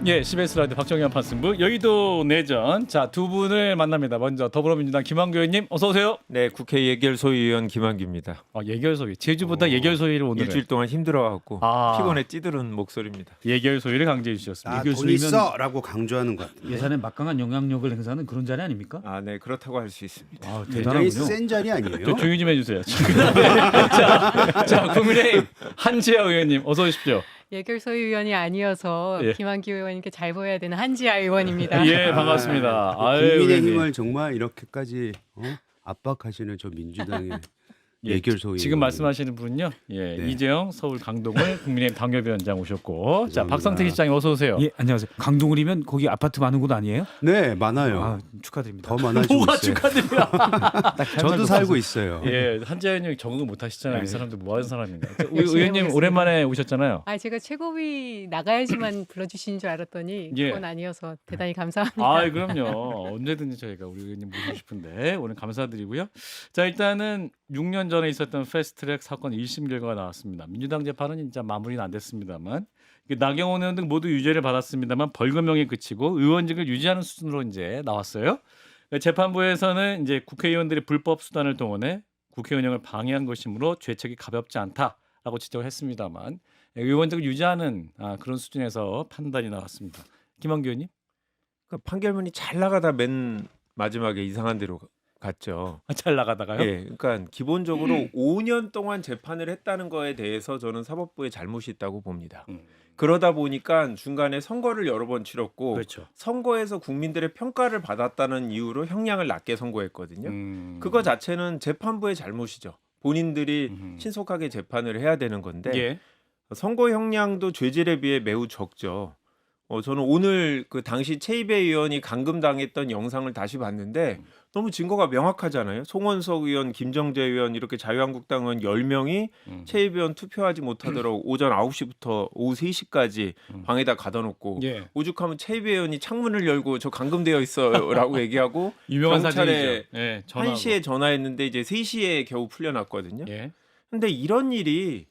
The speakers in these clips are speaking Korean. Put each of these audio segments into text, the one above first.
예, CBS 라디오 박정현 판승부 여의도 내전. 자, 두 분을 만납니다. 먼저 더불어민주당 김한규 의원님 어서 오세요. 네, 국회 예결소위원 김한규입니다. 예결소위. 제주보다 예결소위를 오늘은 일주일 동안 힘들어갖고 아. 피곤에 찌들은 목소리입니다. 예결소위를 강조해 주셨습니다. 돈 예결소위는 있어라고 강조하는 것 같아요. 예산에 막강한 영향력을 행사하는 그런 자리 아닙니까? 아, 네, 그렇다고 할 수 있습니다. 굉장히 대단하군요. 센 자리 아니에요? 조용히 좀 해주세요. 지금. 자, 국민의힘 한지아 의원님 어서 오십시오. 예결소위 의원이 아니어서 예. 김한규 의원님께 잘 보여야 되는 한지아 의원입니다. 예, 반갑습니다. 아유, 국민의힘을 의원님. 정말 이렇게까지 압박하시는 저 민주당의 예, 예결소위 지금 의원님. 말씀하시는 분은요. 예, 네. 이재영 서울 강동을 국민의힘 당협위원장 오셨고, 자 죄송합니다. 박상태 실장님 어서 오세요. 예, 안녕하세요. 강동을이면 거기 아파트 많은 곳 아니에요? 네, 많아요. 아, 축하드립니다. 더 많아지고 뭐가 있어요. 축하드려요. 저도 살고 있어요. 예, 한지아 의원님 적응 못 하시잖아요. 이 사람들 뭐 하는 사람인가. 열심히 의원님 해보겠습니다. 오랜만에 오셨잖아요. 제가 최고위 나가야지만 불러주시는 줄 알았더니 예. 그건 아니어서 대단히 감사합니다. 아, 그럼요. 언제든지 저희가 우리 의원님 모시고 싶은데 오늘 감사드리고요. 자, 일단은 6년 전에 있었던 패스트트랙 사건 1심 결과가 나왔습니다. 민주당 재판은 진짜 마무리는 안 됐습니다만 나경원 의원 등 모두 유죄를 받았습니다만 벌금형에 그치고 의원직을 유지하는 수준으로 이제 나왔어요. 재판부에서는 이제 국회의원들이 불법 수단을 동원해 국회 운영을 방해한 것이므로 죄책이 가볍지 않다라고 지적을 했습니다만 의원직을 유지하는 그런 수준에서 판단이 나왔습니다. 김한규 의원님? 그러니까 판결문이 잘 나가다 맨 마지막에 이상한 데로 갔죠. 잘 나가다가요? 예, 그러니까 기본적으로 5년 동안 재판을 했다는 거에 대해서 저는 사법부의 잘못이 있다고 봅니다. 그러다 보니까 중간에 선거를 여러 번 치렀고 그렇죠. 선거에서 국민들의 평가를 받았다는 이유로 형량을 낮게 선고했거든요. 그거 자체는 재판부의 잘못이죠. 본인들이 신속하게 재판을 해야 되는 건데 예. 선고 형량도 죄질에 비해 매우 적죠. 저는 오늘 그 당시 최이배 의원이 감금당했던 영상을 다시 봤는데 너무 증거가 명확하잖아요. 송원석 의원, 김정재 의원 이렇게 자유한국당 의원 10명이 최이배 의원 투표하지 못하도록 오전 9시부터 오후 3시까지 방에다 가둬놓고 예. 오죽하면 최이배 의원이 창문을 열고 저 감금되어 있어요라고 얘기하고 유명한 경찰에 사진이죠. 예, 전화하고. 1시에 전화했는데 이제 3시에 겨우 풀려났거든요. 예. 근데 이런 일이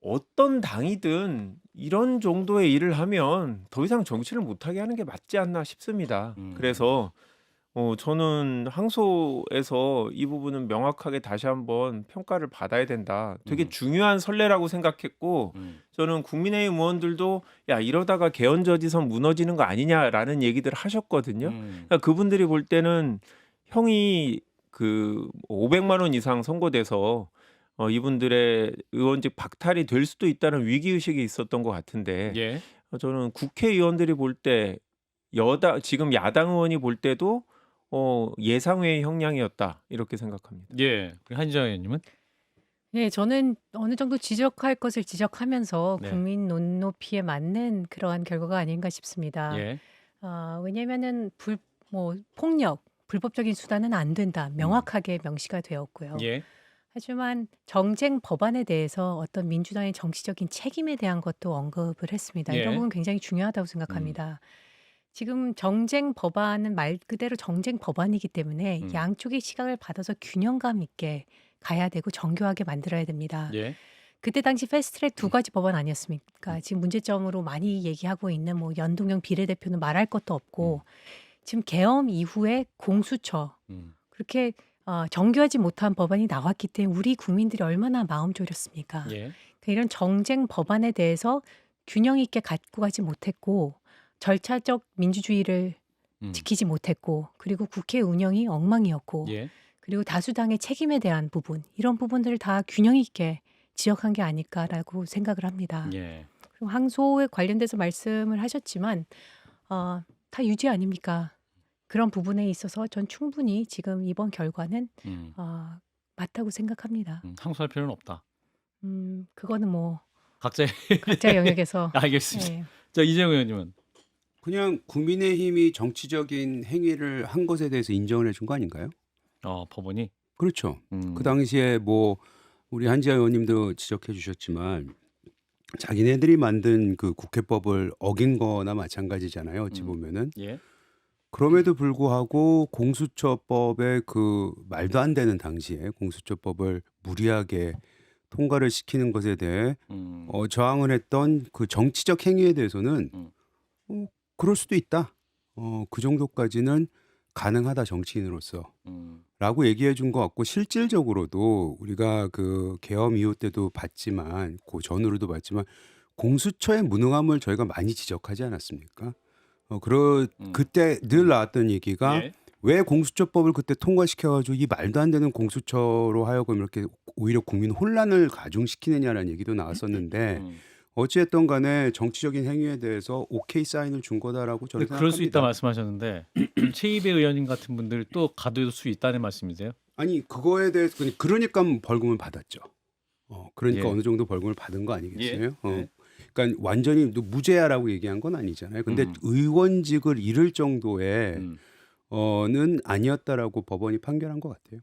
어떤 당이든 이런 정도의 일을 하면 더 이상 정치를 못하게 하는 게 맞지 않나 싶습니다. 그래서 저는 항소에서 이 부분은 명확하게 다시 한번 평가를 받아야 된다. 되게 중요한 선례라고 생각했고 저는 국민의힘 의원들도 야 이러다가 개헌저지선 무너지는 거 아니냐라는 얘기들 하셨거든요. 그러니까 그분들이 볼 때는 형이 그 500만 원 이상 선고돼서 이분들의 의원직 박탈이 될 수도 있다는 위기의식이 있었던 것 같은데 예. 저는 국회의원들이 볼 때 지금 야당 의원이 볼 때도 예상외의 형량이었다 이렇게 생각합니다. 예. 한지아 의원님은? 네, 저는 어느 정도 지적할 것을 지적하면서 네. 국민 눈높이에 맞는 그러한 결과가 아닌가 싶습니다. 예. 왜냐하면은 폭력, 불법적인 수단은 안 된다. 명확하게 명시가 되었고요. 예. 하지만 정쟁 법안에 대해서 어떤 민주당의 정치적인 책임에 대한 것도 언급을 했습니다. 예. 이런 부분 굉장히 중요하다고 생각합니다. 지금 정쟁 법안은 말 그대로 정쟁 법안이기 때문에 양쪽의 시각을 받아서 균형감 있게 가야 되고 정교하게 만들어야 됩니다. 예. 그때 당시 패스트트랙 두 가지 법안 아니었습니까? 지금 문제점으로 많이 얘기하고 있는 뭐 연동형 비례대표는 말할 것도 없고 지금 계엄 이후에 공수처 그렇게 정교하지 못한 법안이 나왔기 때문에 우리 국민들이 얼마나 마음 졸였습니까? 예. 그러니까 이런 정쟁 법안에 대해서 균형 있게 갖고 가지 못했고 절차적 민주주의를 지키지 못했고 그리고 국회 운영이 엉망이었고 예. 그리고 다수당의 책임에 대한 부분 이런 부분들을 다 균형 있게 지적한 게 아닐까라고 생각을 합니다. 예. 그리고 항소에 관련돼서 말씀을 하셨지만 다 유죄 아닙니까? 그런 부분에 있어서 전 충분히 지금 이번 결과는 맞다고 생각합니다. 항소할 필요는 없다. 그거는 뭐 각자의 각자 영역에서 알겠습니다. 예. 자, 이재용 의원님은? 그냥 국민의힘이 정치적인 행위를 한 것에 대해서 인정을 해준 거 아닌가요? 법원이? 그렇죠. 그 당시에 뭐 우리 한지아 의원님도 지적해 주셨지만 자기네들이 만든 그 국회법을 어긴 거나 마찬가지잖아요. 어찌 보면은. 예. 그럼에도 불구하고 공수처법의 그 말도 안 되는 당시에 공수처법을 무리하게 통과를 시키는 것에 대해 저항을 했던 그 정치적 행위에 대해서는 그럴 수도 있다. 그 정도까지는 가능하다 정치인으로서. 라고 얘기해 준 것 같고 실질적으로도 우리가 그 계엄 이후 때도 봤지만 그 전후로도 봤지만 공수처의 무능함을 저희가 많이 지적하지 않았습니까? 그때 늘 나왔던 얘기가 예. 왜 공수처법을 그때 통과시켜가지고 이 말도 안 되는 공수처로 하여금 이렇게 오히려 국민 혼란을 가중시키느냐라는 얘기도 나왔었는데 어찌됐든 간에 정치적인 행위에 대해서 오케이 사인을 준 거다라고 저는 근데 그럴 수 있다 생각합니다. 말씀하셨는데 최이배 의원님 같은 분들 또 가둘 수 있다는 말씀이세요? 아니 그거에 대해서 그러니까 벌금을 받았죠. 그러니까 예. 어느 정도 벌금을 받은 거 아니겠어요? 예. 네. 그러니까 완전히 무죄야라고 얘기한 건 아니잖아요. 근데 의원직을 잃을 정도의 는 아니었다라고 법원이 판결한 것 같아요.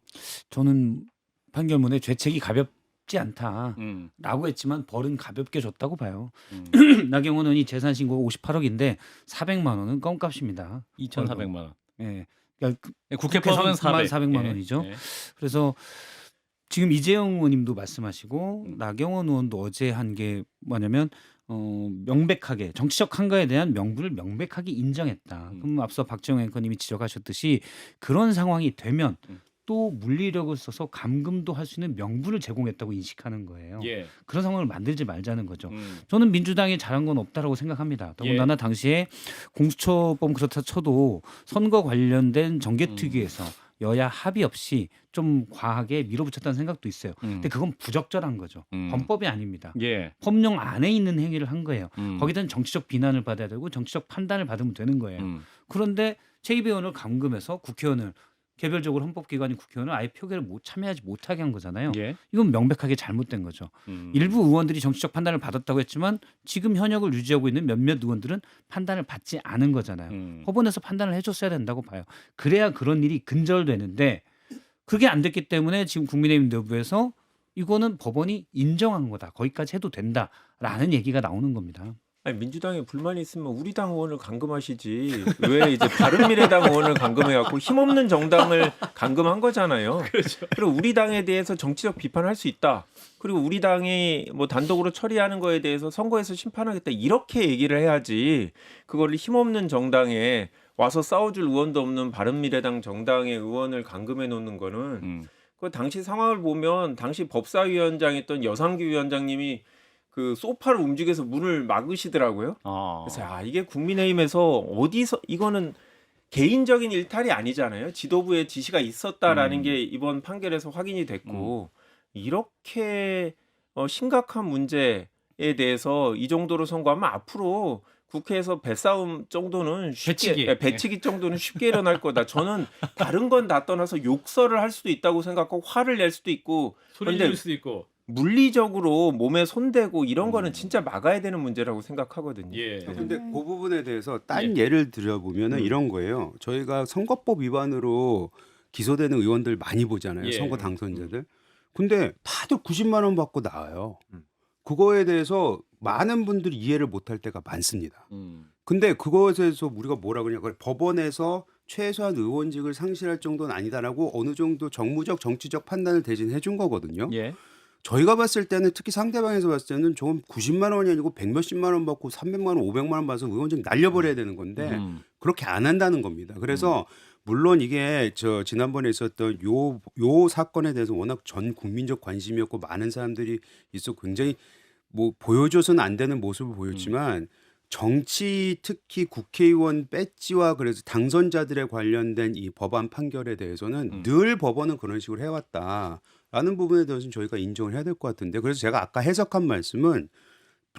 저는 판결문에 죄책이 가볍지 않다라고 음. 했지만 벌은 가볍게 줬다고 봐요. 음. 나경원 의원이 재산 신고가 58억인데 400만 원은 껌값입니다. 2,400만 원. 예. 그러니까 국회법은 400만 예. 원이죠. 예. 그래서 지금 이재용 의원님도 말씀하시고 나경원 의원도 어제 한 게 뭐냐면 명백하게 정치적 한가에 대한 명분을 명백하게 인정했다. 그럼 앞서 박지영 앵커님이 지적하셨듯이 그런 상황이 되면 또 물리력을 써서 감금도 할 수 있는 명분을 제공했다고 인식하는 거예요. 예. 그런 상황을 만들지 말자는 거죠. 저는 민주당이 잘한 건 없다라고 생각합니다. 더군다나 당시에 공수처법 그렇다 쳐도 선거 관련된 정개특위에서 여야 합의 없이 좀 과하게 밀어붙였다는 생각도 있어요. 근데 그건 부적절한 거죠. 범법이 아닙니다. 예. 법령 안에 있는 행위를 한 거예요. 음. 거기든 정치적 비난을 받아야 되고 정치적 판단을 받으면 되는 거예요. 그런데 최이배 의원을 감금해서 국회의원을 개별적으로 헌법기관인 국회의원을 아예 표결을 참여하지 못하게 한 거잖아요. 예. 이건 명백하게 잘못된 거죠. 일부 의원들이 정치적 판단을 받았다고 했지만 지금 현역을 유지하고 있는 몇몇 의원들은 판단을 받지 않은 거잖아요. 법원에서 판단을 해줬어야 된다고 봐요. 그래야 그런 일이 근절되는데 그게 안 됐기 때문에 지금 국민의힘 내부에서 이거는 법원이 인정한 거다. 거기까지 해도 된다라는 얘기가 나오는 겁니다. 아니, 민주당에 불만이 있으면 우리 당 의원을 감금하시지 왜 이제 바른미래당 의원을 감금해갖고 힘없는 정당을 감금한 거잖아요. 그렇죠. 그리고 우리 당에 대해서 정치적 비판할 수 있다. 그리고 우리 당이 뭐 단독으로 처리하는 거에 대해서 선거에서 심판하겠다 이렇게 얘기를 해야지 그거를 힘없는 정당에 와서 싸워줄 의원도 없는 바른미래당 정당의 의원을 감금해 놓는 거는 그 당시 상황을 보면 당시 법사위원장이었던 여상규 위원장님이 그 소파를 움직여서 문을 막으시더라고요. 그래서 이게 국민의힘에서 어디서 이거는 개인적인 일탈이 아니잖아요. 지도부의 지시가 있었다라는 게 이번 판결에서 확인이 됐고 이렇게 심각한 문제에 대해서 이 정도로 선고하면 앞으로 국회에서 배싸움 정도는 쉽게 배치기 정도는 쉽게 일어날 거다. 저는 다른 건 다 떠나서 욕설을 할 수도 있다고 생각하고 화를 낼 수도 있고 소리 지를 수도 있고. 물리적으로 몸에 손대고 이런 거는 진짜 막아야 되는 문제라고 생각하거든요. 예. 근데 그 부분에 대해서 딴 예를 들어보면은 이런 거예요. 저희가 선거법 위반으로 기소되는 의원들 많이 보잖아요. 예. 선거 당선자들. 근데 다들 90만 원 받고 나와요. 그거에 대해서 많은 분들이 이해를 못할 때가 많습니다. 근데 그것에 대해서 우리가 뭐라 그러냐. 법원에서 최소한 의원직을 상실할 정도는 아니다라고 어느 정도 정무적 정치적 판단을 대신해 준 거거든요. 예. 저희가 봤을 때는 특히 상대방에서 봤을 때는 좀 90만 원이 아니고 100몇십만 원 받고 300만 원, 500만 원 받아서 의원직 날려버려야 되는 건데 그렇게 안 한다는 겁니다. 그래서 물론 이게 지난번에 있었던 요 사건에 대해서 워낙 전 국민적 관심이었고 많은 사람들이 있어 굉장히 뭐 보여줘서는 안 되는 모습을 보였지만 정치 특히 국회의원 배지와 그래서 당선자들에 관련된 이 법안 판결에 대해서는 늘 법원은 그런 식으로 해왔다. 라는 부분에 대해서는 저희가 인정을 해야 될 것 같은데 그래서 제가 아까 해석한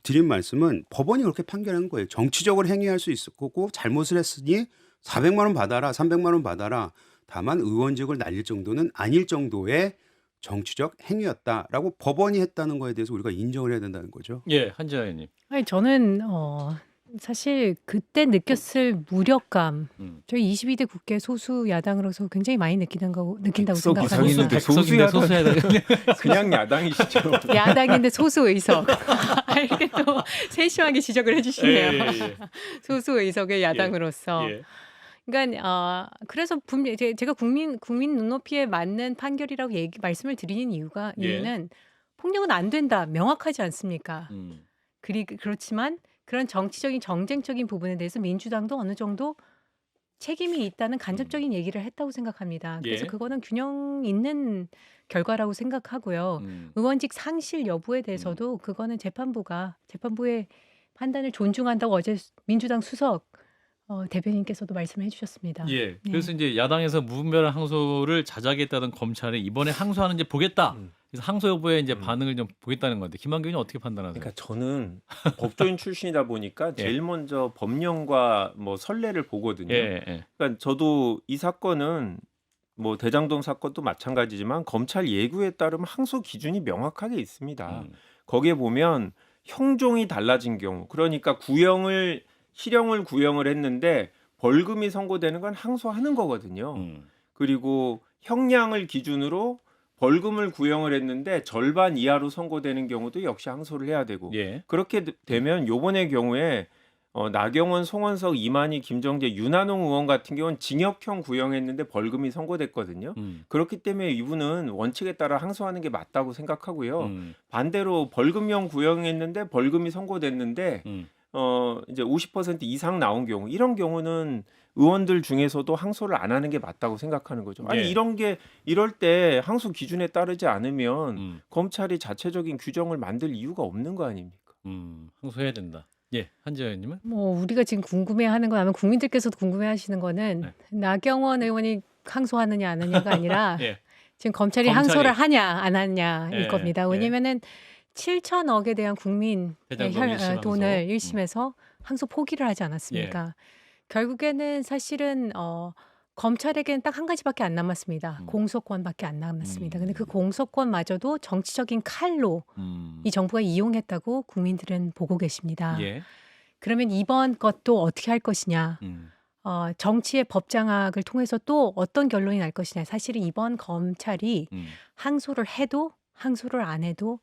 드린 말씀은 법원이 그렇게 판결한 거예요. 정치적으로 행위할 수 있을 거고 잘못을 했으니 400만 원 받아라 300만 원 받아라. 다만 의원직을 날릴 정도는 아닐 정도의 정치적 행위였다라고 법원이 했다는 거에 대해서 우리가 인정을 해야 된다는 거죠. 예, 한지아 의원님. 아니 저는 사실 그때 느꼈을 무력감 저희 22대 국회 소수 야당으로서 굉장히 많이 느낀다고 생각합니다. 소수야당. 소수야당. 그냥 야당이시죠. 야당인데 소수 의석. 이렇게 또 세심하게 지적을 해주시네요. 예. 소수 의석의 야당으로서. 예. 그러니까 그래서 분명히 제가 국민 눈높이에 맞는 판결이라고 말씀을 드리는 이유는 폭력은 안 된다 명확하지 않습니까? 그렇지만 그런 정치적인 정쟁적인 부분에 대해서 민주당도 어느 정도 책임이 있다는 간접적인 얘기를 했다고 생각합니다. 그래서 예. 그거는 균형 있는 결과라고 생각하고요. 의원직 상실 여부에 대해서도 그거는 재판부의 판단을 존중한다고 어제 민주당 수석 대변인께서도 말씀해 주셨습니다. 예. 네. 그래서 이제 야당에서 무분별한 항소를 자작했다던 검찰이 이번에 항소하는지 보겠다. 음. 그래서 항소 여부에 이제 음. 반응을 좀 보겠다는 건데 김한규 의원님 어떻게 판단하세요? 그러니까 저는 법조인 출신이다 보니까 예. 제일 먼저 법령과 뭐 선례를 보거든요. 예, 예. 그러니까 저도 이 사건은 뭐 대장동 사건도 마찬가지지만 검찰 예구에 따르면 항소 기준이 명확하게 있습니다. 거기에 보면 형종이 달라진 경우, 그러니까 실형을 구형을 했는데 벌금이 선고되는 건 항소하는 거거든요. 그리고 형량을 기준으로 벌금을 구형을 했는데 절반 이하로 선고되는 경우도 역시 항소를 해야 되고 예. 그렇게 되면 요번의 경우에 나경원, 송원석, 이만희, 김정재, 윤한홍 의원 같은 경우는 징역형 구형했는데 벌금이 선고됐거든요. 그렇기 때문에 이분은 원칙에 따라 항소하는 게 맞다고 생각하고요. 반대로 벌금형 구형했는데 벌금이 선고됐는데 이제 50% 이상 나온 경우 이런 경우는 의원들 중에서도 항소를 안 하는 게 맞다고 생각하는 거죠. 아니 예. 이럴 때 항소 기준에 따르지 않으면 검찰이 자체적인 규정을 만들 이유가 없는 거 아닙니까? 항소해야 된다. 예, 한지아 의원님은? 뭐 우리가 지금 궁금해하는 건 아마 국민들께서도 궁금해하시는 거는 네. 나경원 의원이 항소하느냐 안 하느냐가 아니라 예. 지금 검찰이 검찰이- 항소를 하냐 안 하냐일 예, 겁니다. 예. 왜냐면은 7천억에 대한 국민의 대장동 일심 항소. 돈을 1심에서 항소 포기를 하지 않았습니까? 결국에는 사실은 검찰에게는 딱 한 가지밖에 안 남았습니다. 공소권밖에 안 남았습니다. 근데 그 공소권마저도 정치적인 칼로 이 정부가 이용했다고 국민들은 보고 계십니다. 예. 그러면 이번 것도 어떻게 할 것이냐? 정치의 법장악을 통해서 또 어떤 결론이 날 것이냐? 사실은 이번 검찰이 항소를 해도 항소를 안 해도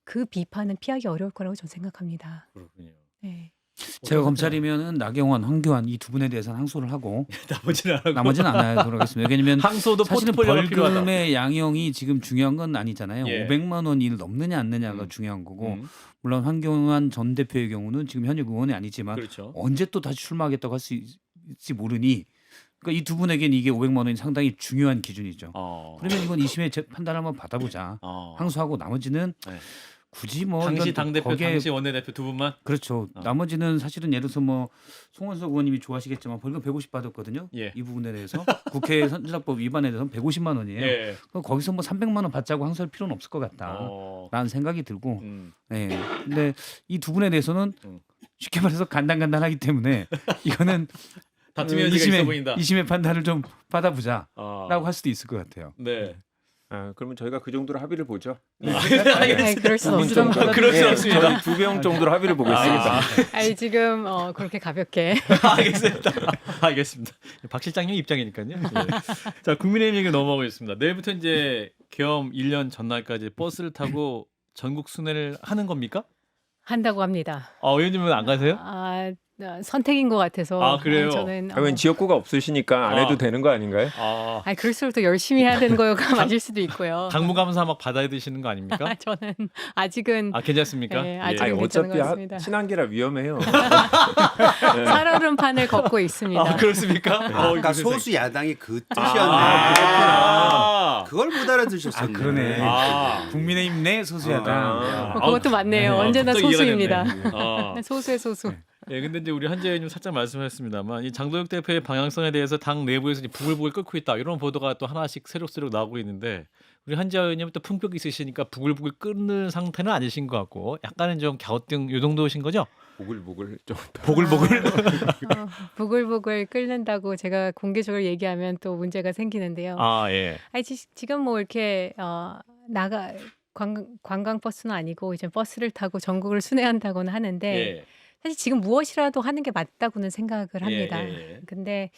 그 비판은 피하기 어려울 거라고 저는 생각합니다. 그렇군요. 네. 제가 검찰이면은 나경원, 황교안 이 두 분에 대해서는 항소를 하고 나머지는 안 하고. 나머지는 안 하도록 하겠습니다. 왜냐하면 항소도 사실은 포트폴리오가 필요하다. 벌금의 양형이 지금 중요한 건 아니잖아요. 예. 500만 원이 넘느냐 안 느냐가 중요한 거고 물론 황교안 전 대표의 경우는 지금 현역 의원이 아니지만 그렇죠. 언제 또 다시 출마하겠다고 할 수 있을지 모르니 그러니까 이 두 분에게는 이게 500만 원이 상당히 중요한 기준이죠. 그러면 이건 2심의 판단을 한번 받아보자. 항소하고 나머지는 네. 굳이 뭐 당시 이건 당대표, 거기에 당시 원내대표 두 분만. 그렇죠. 나머지는 사실은 예를 들어서 뭐 송원석 의원님이 좋아하시겠지만 벌금 150 받았거든요. 예. 이 부분에 대해서 국회 선진화법 위반에 대해서는 150만 원이에요. 예. 그럼 거기서 뭐 300만 원 받자고 항소할 필요는 없을 것 같다라는 생각이 들고, 네. 근데 이 두 분에 대해서는 쉽게 말해서 간단하기 때문에 이거는 다툼의 여지가 있어 보인다. 2심의 판단을 좀 받아보자라고 아. 할 수도 있을 것 같아요. 네. 그러면 저희가 그 정도로 합의를 보죠. 아니, 그럴 수 없습니다. 그럴 수 없습니다. 저희 두 명 정도로 합의를 보겠습니다. 아니 지금 그렇게 가볍게 알겠습니다. 알겠습니다. 박 실장님 입장이니까요. 예. 자, 국민의힘 얘기 넘어가겠습니다. 내일부터 이제 계엄 1년 전날까지 버스를 타고 전국 순회를 하는 겁니까? 한다고 합니다. 의원님은 안 가세요? 선택인 것 같아서. 아, 그래요? 저는 웬 지역구가 없으시니까 안 해도 되는 거 아닌가요? 아, 그럴수록 더 열심히 해야 되는 거가 맞을 수도 있고요. 당무감사 막 받아야 되시는 거 아닙니까? 저는 아직은 괜찮습니까? 네, 예. 아직은 아니, 괜찮은 것 어차피 같습니다. 친한계라 위험해요. 살얼음판을 걷고 있습니다. 그렇습니까? 아까 소수 야당이 그 뜻이었네. 그걸 못 알아들으셨었네. 그러네. 국민의힘 내 소수야당. 그것도 맞네요. 언제나 갑자기 소수입니다. 이해가 됐네. 소수의 소수. 예, 근데 이제 우리 한재 의원님 살짝 말씀하셨습니다만 이 장도혁 대표의 방향성에 대해서 당 내부에서 이제 부글부글 끓고 있다 이런 보도가 또 하나씩 새록새록 나오고 있는데 우리 한재 의원님은 또 품격이 있으시니까 부글부글 끓는 상태는 아니신 것 같고 약간은 좀 갸우뚱 요 정도신 거죠? 보글보글 좀. 보글보글. 보글보글 끓는다고 제가 공개적으로 얘기하면 또 문제가 생기는데요. 예. 아니, 지금 뭐 이렇게 관광 버스는 아니고 이제 버스를 타고 전국을 순회한다고는 하는데 예. 사실 지금 무엇이라도 하는 게 맞다고는 생각을 합니다. 예. 근데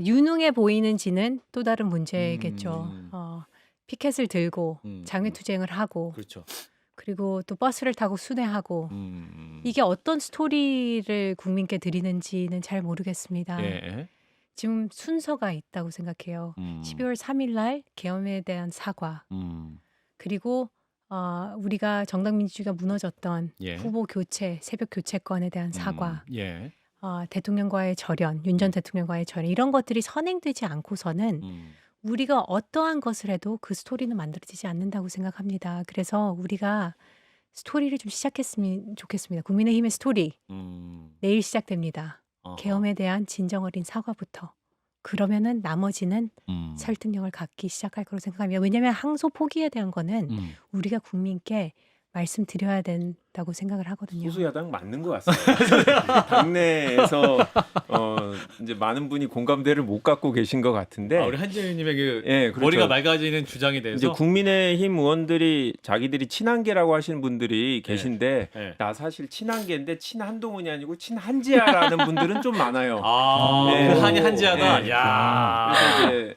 유능해 보이는지는 또 다른 문제겠죠. 피켓을 들고 장외투쟁을 하고 그렇죠. 그리고 또 버스를 타고 순회하고 이게 어떤 스토리를 국민께 드리는지는 잘 모르겠습니다. 예. 지금 순서가 있다고 생각해요. 12월 3일 날 계엄에 대한 사과 그리고 우리가 정당민주주의가 무너졌던 예. 후보 교체, 새벽 교체권에 대한 사과, 예. 대통령과의 절연, 윤 전 대통령과의 절연 이런 것들이 선행되지 않고서는 우리가 어떠한 것을 해도 그 스토리는 만들어지지 않는다고 생각합니다. 그래서 우리가 스토리를 좀 시작했으면 좋겠습니다. 국민의힘의 스토리 내일 시작됩니다. 계엄에 대한 진정 어린 사과부터. 그러면은 나머지는 설득력을 갖기 시작할 거라고 생각합니다. 왜냐하면 항소 포기에 대한 거는 우리가 국민께 말씀드려야 된다고 생각을 하거든요. 소수야당 맞는 것 같습니다. 당내에서 이제 많은 분이 공감대를 못 갖고 계신 것 같은데 우리 한지현님의 그 예, 그렇죠. 머리가 맑아지는 주장에 대해서 이제 국민의힘 의원들이 자기들이 친한계라고 하시는 분들이 계신데 예. 나 사실 친한계인데 친한동훈이 아니고 친한지야라는 분들은 좀 많아요. 네. 그 한이 한지하다. 네. 야. 그래서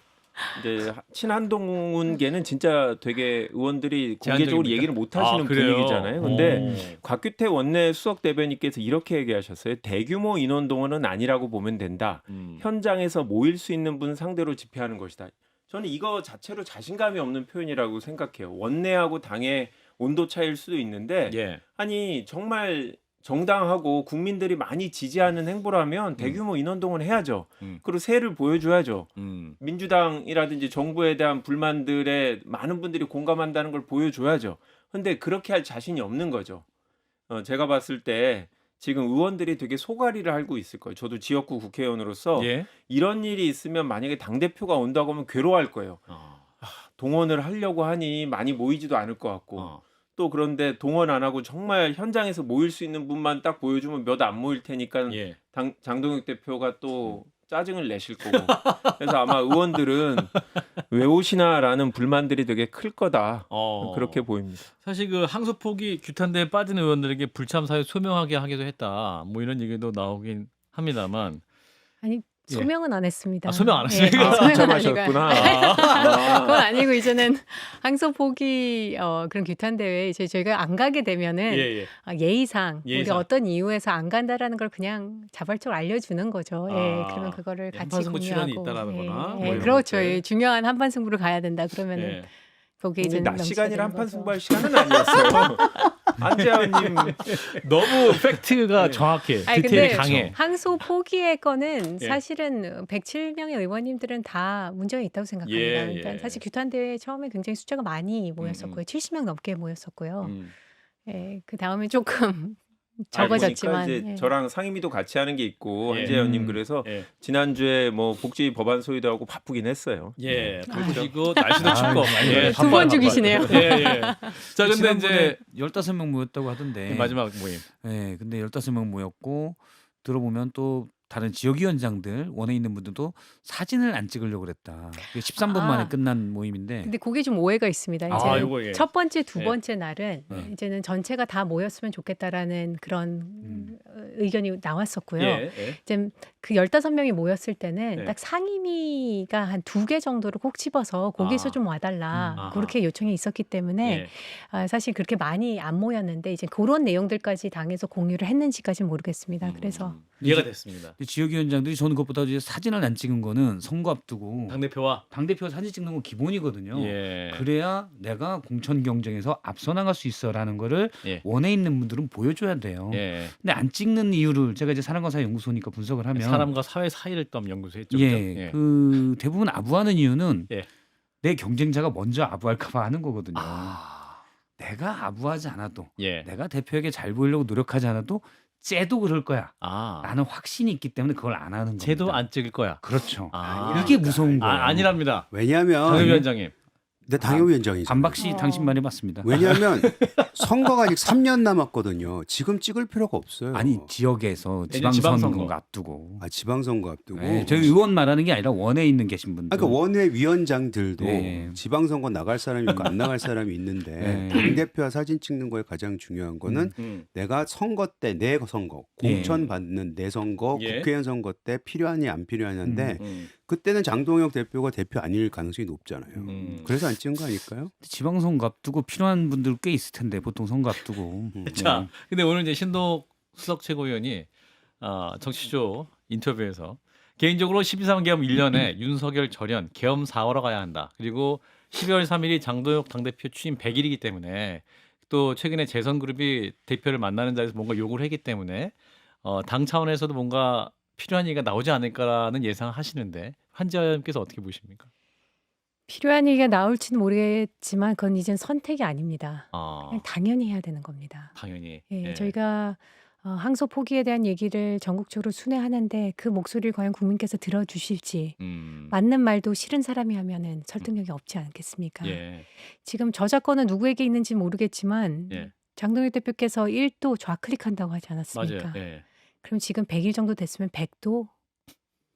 이제 친한동훈계는 진짜 되게 의원들이 공개적으로 제한적입니까? 얘기를 못 하시는 그래요? 분위기잖아요. 근데 곽규태 원내 수석 대변인께서 이렇게 얘기하셨어요. 대규모 인원 동원은 아니라고 보면 된다. 현장에서 모일 수 있는 분 상대로 집회하는 것이다. 저는 이거 자체로 자신감이 없는 표현이라고 생각해요. 원내하고 당의 온도 차이일 수도 있는데 예. 아니 정말 정당하고 국민들이 많이 지지하는 행보라면 대규모 인원 동원 해야죠. 그리고 세를 보여줘야죠. 민주당이라든지 정부에 대한 불만들에 많은 분들이 공감한다는 걸 보여줘야죠. 근데 그렇게 할 자신이 없는 거죠. 제가 봤을 때 지금 의원들이 되게 소가리를 앓고 있을 거예요. 저도 지역구 국회의원으로서 예. 이런 일이 있으면 만약에 당대표가 온다고 하면 괴로워할 거예요. 동원을 하려고 하니 많이 모이지도 않을 것 같고 또 그런데 동원 안 하고 정말 현장에서 모일 수 있는 분만 딱 보여주면 몇 안 모일 테니까 예. 장동혁 대표가 또 짜증을 내실 거고 그래서 아마 의원들은 왜 오시나라는 불만들이 되게 클 거다 그렇게 보입니다. 사실 그 항소 포기 규탄대에 빠진 의원들에게 불참 사유 소명하게 하기도 했다. 뭐 이런 얘기도 나오긴 합니다만. 아니 소명은 안 했습니다. 소명 안 했어요? 불참하셨구나. 그건 아니고 이제는 항소 포기 그런 규탄 대회에 이제 저희가 안 가게 되면은 예. 예의상 우리가 예의상. 어떤 이유에서 안 간다라는 걸 그냥 자발적으로 알려주는 거죠. 예, 그러면 그거를 같이 한판승부 출연이 공유하고. 있다라는 거나 예, 뭐 이런 그렇죠. 것들. 예, 중요한 한판 승부를 가야 된다. 그러면은 예. 거기에 근데 이제 낮 시간이라 한판 승부할 시간은 아니었어요. 안재현님 너무 팩트가 정확해. 아니, 디테일이 근데 강해. 항소 포기의 거는 예. 사실은 107명의 의원님들은 다 문제가 있다고 생각합니다. 예, 그러니까 예. 사실 규탄 대회 처음에 굉장히 숫자가 많이 모였었고요. 70명 넘게 모였었고요. 예, 그 다음에 조금 적어졌지만 보니까 이제 예. 저랑 상임위도 같이 하는 게 있고 예. 한재현님 그래서 예. 지난주에 뭐 복지 법안 소위도 하고 바쁘긴 했어요. 예. 바쁘시고 날씨도 춥고. 네, 두번 죽이시네요. 예. 자, 근데 지난번에 이제 15명 모였다고 하던데. 마지막 모임. 예, 근데 15명 모였고 들어보면 또 다른 지역위원장들 원에 있는 분들도 사진을 안 찍으려고 그랬다. 13분 만에 끝난 모임인데. 근데 그게 좀 오해가 있습니다. 이제 요거 예. 첫 번째, 두 예. 번째 날은 이제는 전체가 다 모였으면 좋겠다라는 그런 의견이 나왔었고요. 예. 이제 그 15명이 모였을 때는 네. 딱 상임위가 한 2개 정도를 꼭 집어서 거기서 좀 와달라. 아하. 그렇게 요청이 있었기 때문에 예. 사실 그렇게 많이 안 모였는데 이제 그런 내용들까지 당에서 공유를 했는지까지는 모르겠습니다. 그래서 이해가 됐습니다. 지역위원장들이 저는 그것보다 이제 사진을 안 찍은 거는 선거 앞두고 당대표와 당대표 사진 찍는 건 기본이거든요. 예. 그래야 내가 공천 경쟁에서 앞서 나갈 수 있어라는 거를 예. 원에 있는 분들은 보여줘야 돼요. 예. 근데 안 찍는 이유를 제가 이제 사람과사회 연구소니까 분석을 하면 사람과 사회 사이를 또 연구소 했죠. 예, 그 대부분 아부하는 이유는 예. 내 경쟁자가 먼저 아부할까봐 하는 거거든요. 아. 내가 아부하지 않아도 예. 내가 대표에게 잘 보이려고 노력하지 않아도 쟤도 그럴 거야. 아. 라는 확신이 있기 때문에 그걸 안 하는 겁니다. 쟤도 안 찍을 거야. 그렇죠. 아. 이게 무서운 거예요. 아니랍니다. 왜냐하면 당위원장님. 내 당협위원장이죠. 반박 씨 당신 말이 맞습니다. 왜냐하면 선거가 아직 3년 남았거든요. 지금 찍을 필요가 없어요. 아니 지역에서 지방선거. 지방선거 앞두고. 지방선거 앞두고. 네, 저희 의원 말하는 게 아니라 원에 있는 계신 분들. 그러니까 원외 위원장들도 네. 지방선거 나갈 사람이 있고 안 나갈 사람이 있는데 네. 당대표와 사진 찍는 거에 가장 중요한 거는 내가 선거 때 내 선거, 공천 받는 내 선거, 예. 국회의원 선거 때 필요하니 안 필요하냐인데 그때는 장동혁 대표가 대표 아닐 가능성이 높잖아요. 그래서 안 찍은 거 아닐까요? 지방선거 앞두고 필요한 분들 꽤 있을 텐데 보통 선거 앞두고. 자, 근데 오늘 이제 신동 수석 최고위원이 정치쇼 인터뷰에서 개인적으로 12.3 계엄 1년에 윤석열 절연 계엄 4월로 가야 한다. 그리고 12월 3일이 장동혁 당대표 취임 100일이기 때문에 또 최근에 재선그룹이 대표를 만나는 자리에서 뭔가 요구를 했기 때문에 당 차원에서도 뭔가 필요한 얘기가 나오지 않을까라는 예상을 하시는데 한지아 의원님께서 어떻게 보십니까? 필요한 얘기가 나올지는 모르겠지만 그건 이젠 선택이 아닙니다. 그냥 아, 당연히 해야 되는 겁니다. 당연히. 예, 예. 저희가 항소 포기에 대한 얘기를 전국적으로 순회하는데 그 목소리를 과연 국민께서 들어주실지 맞는 말도 싫은 사람이 하면은 설득력이 없지 않겠습니까? 예. 지금 저작권은 누구에게 있는지 모르겠지만 예. 장동혁 대표께서 1도 좌클릭한다고 하지 맞아요. 않았습니까? 예. 그럼 지금 100일 정도 됐으면 100도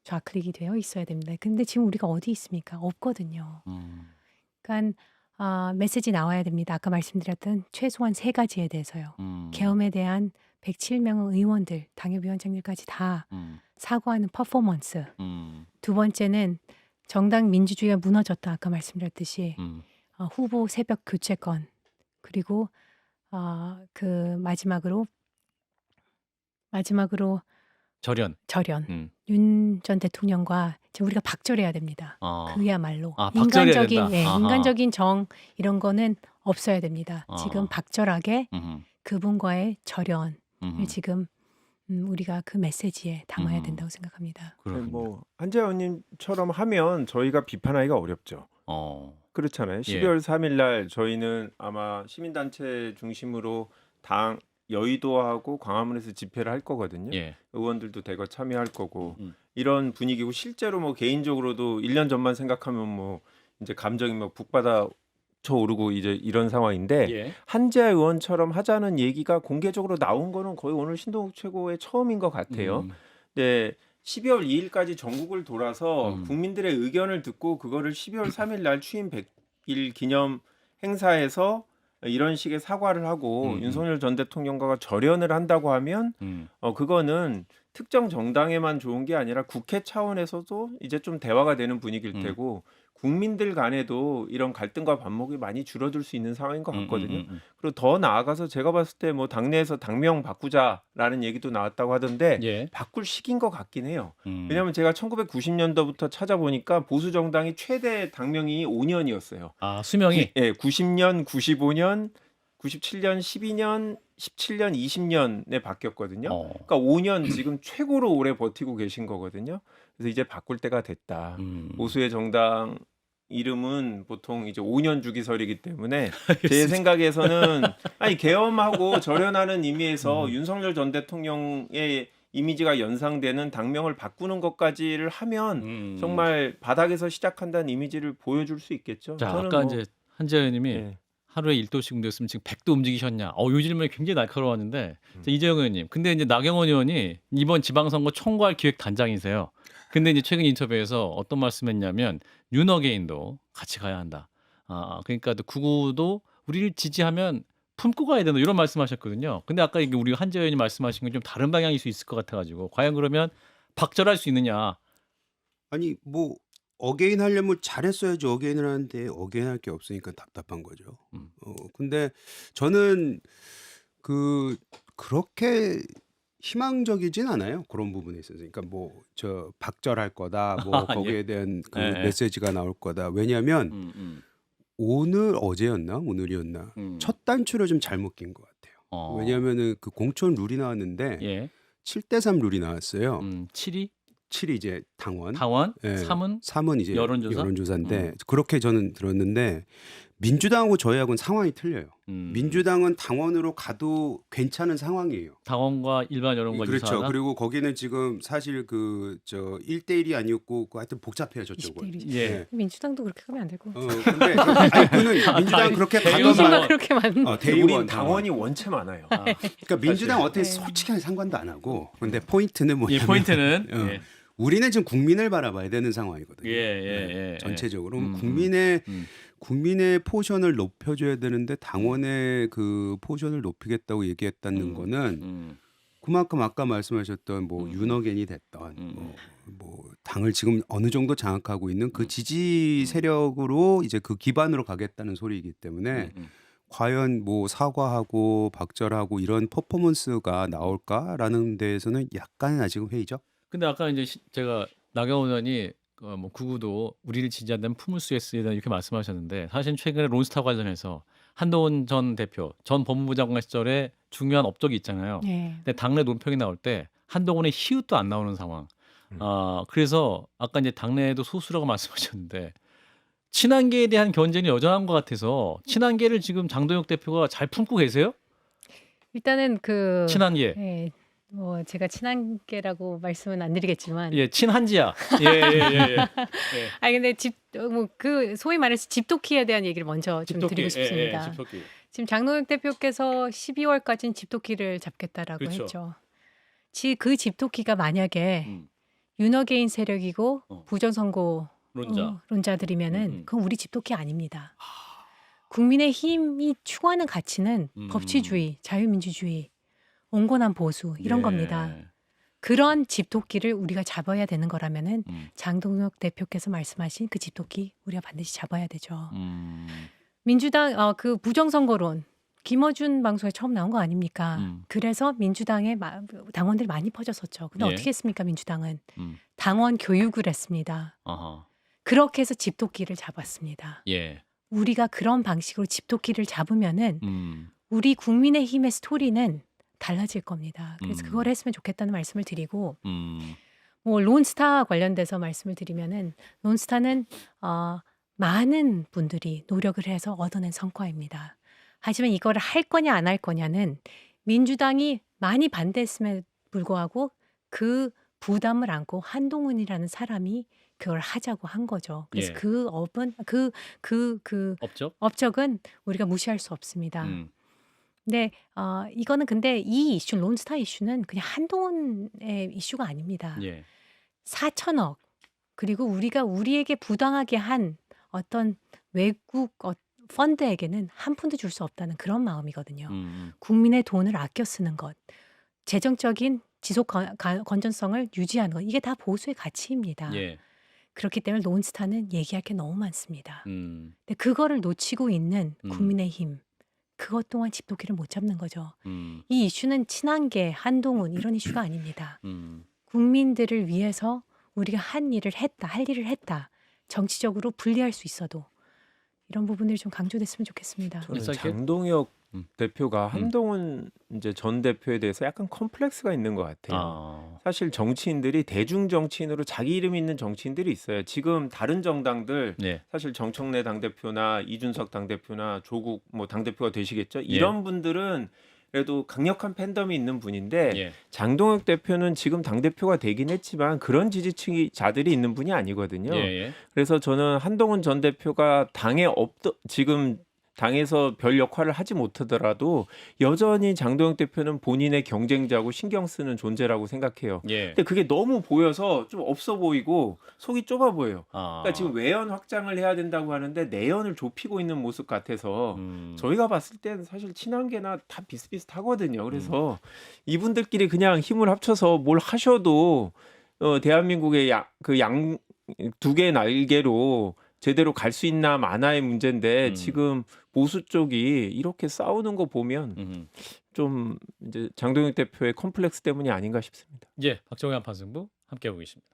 좌클릭이 되어 있어야 됩니다. 근데 지금 우리가 어디 있습니까? 없거든요. 음. 그러니까 메시지 나와야 됩니다. 아까 말씀드렸던 최소한 3가지에 대해서요. 음. 계엄에 대한 107명 의원들, 당협위원장들까지 다 음. 사과하는 퍼포먼스. 음. 두 번째는 정당 민주주의가 무너졌다. 아까 말씀드렸듯이 후보 새벽 교체권. 그리고 그 마지막으로 절연. 절연. 윤 전 대통령과 이제 우리가 박절해야 됩니다. 아. 그야말로 박절해야 인간적인 된다. 아하. 인간적인 정 이런 거는 없어야 됩니다. 아. 지금 박절하게 음흠. 그분과의 절연을 음흠. 지금 우리가 그 메시지에 담아야 된다고 생각합니다. 그렇군요. 뭐 한재 의원님처럼 하면 저희가 비판하기가 어렵죠. 그렇잖아요. 예. 12월 3일 날 저희는 아마 시민단체 중심으로 당 여의도하고 광화문에서 집회를 할 거거든요. 예. 의원들도 대거 참여할 거고 음. 이런 분위기고 실제로 뭐 개인적으로도 1년 전만 생각하면 뭐 이제 감정이 뭐 북받아 쳐오르고 이제 이런 상황인데 예. 한재아 의원처럼 하자는 얘기가 공개적으로 나온 거는 거의 오늘 신동욱 최고의 처음인 것 같아요. 네, 12월 2일까지 전국을 돌아서 국민들의 의견을 듣고 그거를 12월 3일 날 취임 100일 기념 행사에서 이런 식의 사과를 하고 윤석열 전 대통령과 절연을 한다고 하면 그거는 특정 정당에만 좋은 게 아니라 국회 차원에서도 이제 좀 대화가 되는 분위기일 테고 국민들 간에도 이런 갈등과 반목이 많이 줄어들 수 있는 상황인 것 같거든요. 그리고 더 나아가서 제가 봤을 때 뭐 당내에서 당명 바꾸자라는 얘기도 나왔다고 하던데 예. 바꿀 시기인 것 같긴 해요. 왜냐하면 제가 1990년도부터 찾아보니까 보수 정당이 최대 당명이 5년이었어요. 아, 수명이. 예, 90년, 95년, 97년, 12년, 17년, 20년에 바뀌었거든요. 그러니까 5년 지금 최고로 오래 버티고 계신 거거든요. 그래서 이제 바꿀 때가 됐다. 보수의 정당 이름은 보통 이제 5년 주기설이기 때문에 제 생각에서는 아니 계엄하고 절연하는 의미에서 윤석열 전 대통령의 이미지가 연상되는 당명을 바꾸는 것까지를 하면 정말 바닥에서 시작한다는 이미지를 보여줄 수 있겠죠. 자, 저는 아까 뭐, 이제 한재 의원님이 예. 하루에 1도씩 움직였으면 지금 100도 움직이셨냐? 요 질문이 굉장히 날카로웠는데 자, 이재용 의원님. 근데 이제 나경원 의원이 이번 지방선거 총괄 기획 단장이세요. 근데 이제 최근 인터뷰에서 어떤 말씀했냐면 윤어게인도 같이 가야 한다. 그러니까 구구도 우리를 지지하면 품고 가야 된다 이런 말씀하셨거든요. 근데 아까 이게 우리 한재 의원님 말씀하신 건 좀 다른 방향일 수 있을 것 같아가지고 과연 그러면 박절할 수 있느냐? 아니 뭐 어게인 하려면 잘했어야지 어게인을 하는데 어게인 할 게 없으니까 답답한 거죠. 근데 저는 그렇게 희망적이진 않아요. 그런 부분에 있어서. 그러니까 뭐 저 박절할 거다. 뭐 예. 거기에 대한 그 예. 메시지가 나올 거다. 왜냐하면 어제였나 오늘이었나 첫 단추를 좀 잘못 낀 것 같아요. 왜냐하면은 그 공천 룰이 나왔는데 예. 7대3 룰이 나왔어요. 7이 7이 이제 당원, 당원, 예, 3은 3은 이제 여론조사? 여론조사인데 그렇게 저는 들었는데 민주당하고 저희하고는 상황이 틀려요. 민주당은 당원으로 가도 괜찮은 상황이에요. 당원과 일반 여론과 그렇죠. 유사하다. 그리고 거기는 지금 사실 그 저 1대1이 아니었고 하여튼 복잡해요 저쪽은. 20대 1이죠. 예. 민주당도 그렇게 가면 안 되고. 근데 아니 그는 민주당 그렇게 대의원 민주당 가더만 그렇게 많은. 우린 대의원 당원이 원체 많아요. 그러니까 민주당 어떻게 네. 솔직하게 상관도 안 하고. 근데 포인트는 뭐냐면 이 포인트는 어. 예. 우리는 지금 국민을 바라봐야 되는 상황이거든요. 예. 전체적으로 음, 국민의 포션을 높여줘야 되는데 당원의 그 포션을 높이겠다고 얘기했다는 거는 그만큼 아까 말씀하셨던 뭐 윤어겐이 됐던 뭐 당을 지금 어느 정도 장악하고 있는 그 지지 세력으로 이제 그 기반으로 가겠다는 소리이기 때문에 과연 뭐 사과하고 박절하고 이런 퍼포먼스가 나올까라는 데에서는 약간 아직은 회의죠. 근데 아까 이제 제가 나경원 의원이 뭐 구구도 우리를 지지한다면 품을 수 있으다 이렇게 말씀하셨는데 사실 최근에 론스타 관련해서 한동훈 전 대표 전 법무부 장관 시절에 중요한 업적이 있잖아요. 네. 근데 당내 논평이 나올 때 한동훈의 히읗도 안 나오는 상황. 그래서 아까 이제 당내에도 소수라고 말씀하셨는데 친한계에 대한 견제는 여전한 것 같아서 친한계를 지금 장동혁 대표가 잘 품고 계세요? 일단은 그 친한계. 예, 뭐 제가 친한계라고 말씀은 안 드리겠지만 예, 친한지야. 예, 예, 예, 예. 예. 아니 근데 뭐 그 소위 말해서 집도끼에 대한 얘기를 먼저 좀 집토끼. 드리고 예, 싶습니다. 예, 집토끼. 지금 장동혁 대표께서 12월까지는 집도끼를 잡겠다라고 그렇죠. 했죠. 그 집도끼가 만약에 음, 윤어게인 세력이고 부정선거 론자. 론자들이면은 그건 우리 집도끼 아닙니다. 국민의 힘이 추구하는 가치는 법치주의, 자유민주주의, 온건한 보수 이런 예. 겁니다. 그런 집도끼를 우리가 잡아야 되는 거라면은 음, 장동혁 대표께서 말씀하신 그 집도끼 우리가 반드시 잡아야 되죠. 음, 민주당 그 부정선거론 김어준 방송에 처음 나온 거 아닙니까? 음. 그래서 민주당의 당원들이 많이 퍼졌었죠. 근데 예. 어떻게 했습니까? 민주당은 음. 당원 교육을 했습니다. 아하. 그렇게 해서 집도끼를 잡았습니다. 예. 우리가 그런 방식으로 집도끼를 잡으면은 음. 우리 국민의힘의 스토리는 달라질 겁니다. 그래서 음. 그걸 했으면 좋겠다는 말씀을 드리고 음. 뭐 론스타 관련돼서 말씀을 드리면은 론스타는 많은 분들이 노력을 해서 얻어낸 성과입니다. 하지만 이거를 할 거냐 안 할 거냐는 민주당이 많이 반대했음에 불구하고 그 부담을 안고 한동훈이라는 사람이 그걸 하자고 한 거죠. 그래서 예. 그 업은 그 업적? 업적은 우리가 무시할 수 없습니다. 음. 근데 이거는 근데 이 이슈 론스타 이슈는 그냥 한동훈의 이슈가 아닙니다. 예. 4천억 그리고 우리가 우리에게 부당하게 한 어떤 외국 펀드에게는 한 푼도 줄 수 없다는 그런 마음이거든요. 국민의 돈을 아껴 쓰는 것, 재정적인 지속 건전성을 유지하는 것, 이게 다 보수의 가치입니다. 예. 그렇기 때문에 론스타는 얘기할 게 너무 많습니다. 음. 근데 그거를 놓치고 있는 음. 국민의힘, 그것 또한 집도끼를 못 잡는 거죠. 음. 이 이슈는 친한계, 한동훈 이런 이슈가 아닙니다. 음. 국민들을 위해서 우리가 할 일을 했다. 정치적으로 불리할 수 있어도 이런 부분들이 좀 강조됐으면 좋겠습니다. 저는 인사이트? 장동혁 음. 대표가 한동훈 이제 전 대표에 대해서 약간 컴플렉스가 있는 것 같아요. 아. 사실 정치인들이 대중 정치인으로 자기 이름 있는 정치인들이 있어요. 지금 다른 정당들 네. 사실 정청래 당대표나 이준석 당대표나 조국 뭐 당대표가 되시겠죠. 이런 분들은 그래도 강력한 팬덤이 있는 분인데 예. 장동혁 대표는 지금 당대표가 되긴 했지만 그런 지지층자들이 있는 분이 아니거든요. 예. 예. 그래서 저는 한동훈 전 대표가 지금 당에서 별 역할을 하지 못하더라도 여전히 장동혁 대표는 본인의 경쟁자고 신경 쓰는 존재라고 생각해요. 예. 근데 그게 너무 보여서 좀 없어 보이고 속이 좁아 보여요. 아. 그러니까 지금 외연 확장을 해야 된다고 하는데 내연을 좁히고 있는 모습 같아서 저희가 봤을 때는 사실 친한계나 다 비슷비슷하거든요. 그래서 이분들끼리 그냥 힘을 합쳐서 뭘 하셔도 대한민국의 양 두 개의 날개로 제대로 갈 수 있나 마나의 문제인데 지금 보수 쪽이 이렇게 싸우는 거 보면 좀 이제 장동혁 대표의 컴플렉스 때문이 아닌가 싶습니다. 예. 박정현 판승부 함께 보고 계십니다.